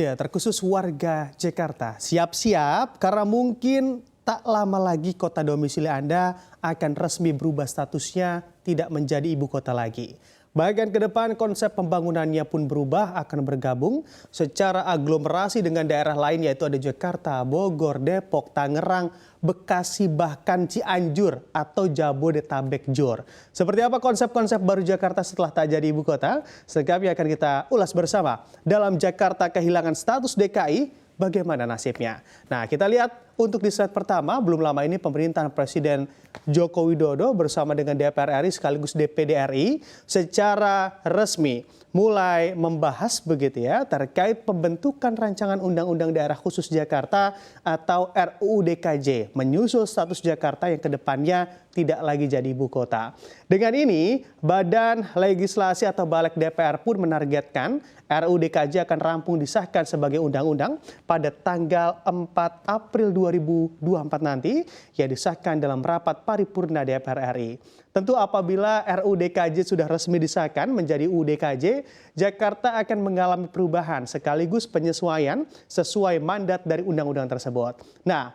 Ya, terkhusus warga Jakarta, siap-siap karena mungkin tak lama lagi kota domisili Anda akan resmi berubah statusnya tidak menjadi ibu kota lagi. Bahkan ke depan konsep pembangunannya pun berubah, akan bergabung secara aglomerasi dengan daerah lain yaitu ada Jakarta, Bogor, Depok, Tangerang, Bekasi, bahkan Cianjur atau Jabodetabek Jor. Seperti apa konsep-konsep baru Jakarta setelah tak jadi ibu kota? Selengkapnya akan kita ulas bersama dalam Jakarta kehilangan status DKI. Bagaimana nasibnya? Nah, kita lihat untuk di slide pertama, belum lama ini pemerintahan Presiden Joko Widodo bersama dengan DPR RI sekaligus DPD RI secara resmi mulai membahas begitu ya terkait pembentukan rancangan Undang-Undang Daerah Khusus Jakarta atau RUU DKJ menyusul status Jakarta yang kedepannya tidak lagi jadi ibu kota. Dengan ini, Badan Legislasi atau Balik DPR pun menargetkan RUU DKJ akan rampung disahkan sebagai undang-undang pada tanggal 4 April 2024 nanti yang disahkan dalam rapat paripurna DPR RI. Tentu apabila RUU DKJ sudah resmi disahkan menjadi UU DKJ, Jakarta akan mengalami perubahan sekaligus penyesuaian sesuai mandat dari undang-undang tersebut. Nah,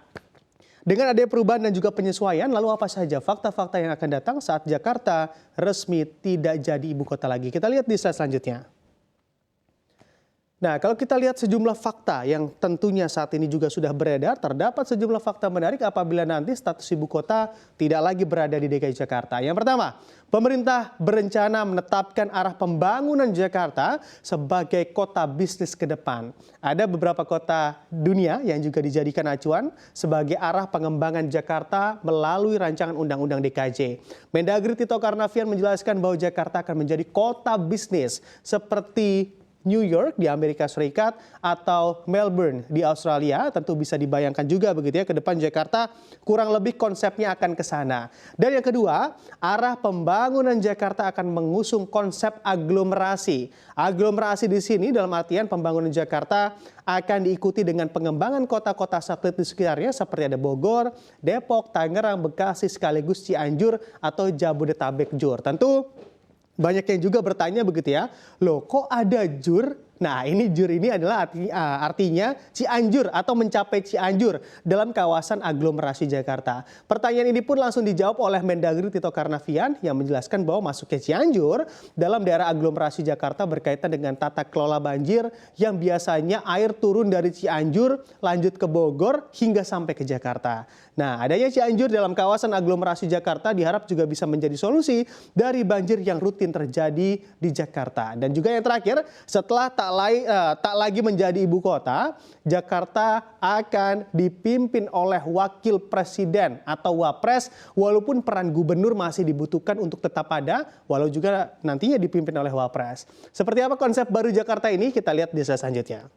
dengan adanya perubahan dan juga penyesuaian, lalu apa saja fakta-fakta yang akan datang saat Jakarta resmi tidak jadi ibu kota lagi? Kita lihat di slide selanjutnya. Nah, kalau kita lihat sejumlah fakta yang tentunya saat ini juga sudah beredar, terdapat sejumlah fakta menarik apabila nanti status ibu kota tidak lagi berada di DKI Jakarta. Yang pertama, pemerintah berencana menetapkan arah pembangunan Jakarta sebagai kota bisnis ke depan. Ada beberapa kota dunia yang juga dijadikan acuan sebagai arah pengembangan Jakarta melalui rancangan Undang-Undang DKJ. Mendagri Tito Karnavian menjelaskan bahwa Jakarta akan menjadi kota bisnis seperti New York di Amerika Serikat atau Melbourne di Australia. Tentu bisa dibayangkan juga begitu ya ke depan Jakarta kurang lebih konsepnya akan ke sana. Dan yang kedua, arah pembangunan Jakarta akan mengusung konsep aglomerasi. Aglomerasi di sini dalam artian pembangunan Jakarta akan diikuti dengan pengembangan kota-kota satelit di sekitarnya seperti ada Bogor, Depok, Tangerang, Bekasi sekaligus Cianjur atau Jabodetabek Jor. Tentu banyak yang juga bertanya begitu ya, loh kok ada Jur? Nah ini Jur ini adalah artinya Cianjur atau mencapai Cianjur dalam kawasan aglomerasi Jakarta. Pertanyaan ini pun langsung dijawab oleh Mendagri Tito Karnavian yang menjelaskan bahwa masuknya Cianjur dalam daerah aglomerasi Jakarta berkaitan dengan tata kelola banjir yang biasanya air turun dari Cianjur lanjut ke Bogor hingga sampai ke Jakarta. Nah adanya Cianjur dalam kawasan aglomerasi Jakarta diharap juga bisa menjadi solusi dari banjir yang rutin terjadi di Jakarta. Dan juga yang terakhir, setelah tak lagi menjadi ibu kota, Jakarta akan dipimpin oleh wakil presiden atau wapres, walaupun peran gubernur masih dibutuhkan untuk tetap ada, walau juga nantinya dipimpin oleh wapres. Seperti apa konsep baru Jakarta ini? Kita lihat di slide selanjutnya.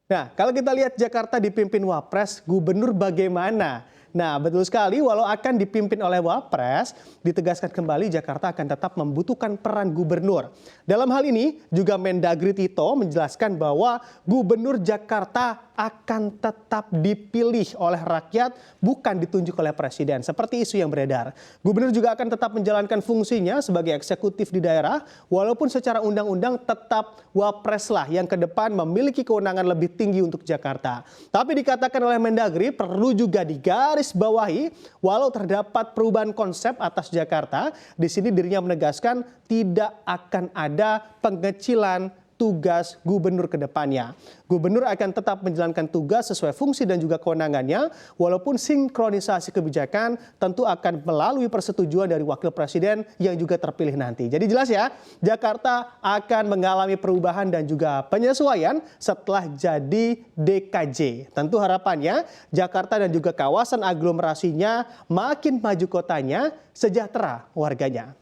Nah, kalau kita lihat Jakarta dipimpin wapres, gubernur bagaimana? Nah, betul sekali, walau akan dipimpin oleh wapres, ditegaskan kembali Jakarta akan tetap membutuhkan peran gubernur. Dalam hal ini, juga Mendagri Tito menjelaskan bahwa gubernur Jakarta akan tetap dipilih oleh rakyat, bukan ditunjuk oleh presiden, seperti isu yang beredar. Gubernur juga akan tetap menjalankan fungsinya sebagai eksekutif di daerah, walaupun secara undang-undang tetap wapres lah yang ke depan memiliki kewenangan lebih tinggi untuk Jakarta. Tapi dikatakan oleh Mendagri perlu juga digaris bawahi, walau terdapat perubahan konsep atas Jakarta, di sini dirinya menegaskan tidak akan ada pengecilan tugas gubernur ke depannya. Gubernur akan tetap menjalankan tugas sesuai fungsi dan juga kewenangannya, walaupun sinkronisasi kebijakan tentu akan melalui persetujuan dari wakil presiden yang juga terpilih nanti. Jadi jelas ya, Jakarta akan mengalami perubahan dan juga penyesuaian setelah jadi DKJ. Tentu harapannya Jakarta dan juga kawasan aglomerasinya makin maju kotanya, sejahtera warganya.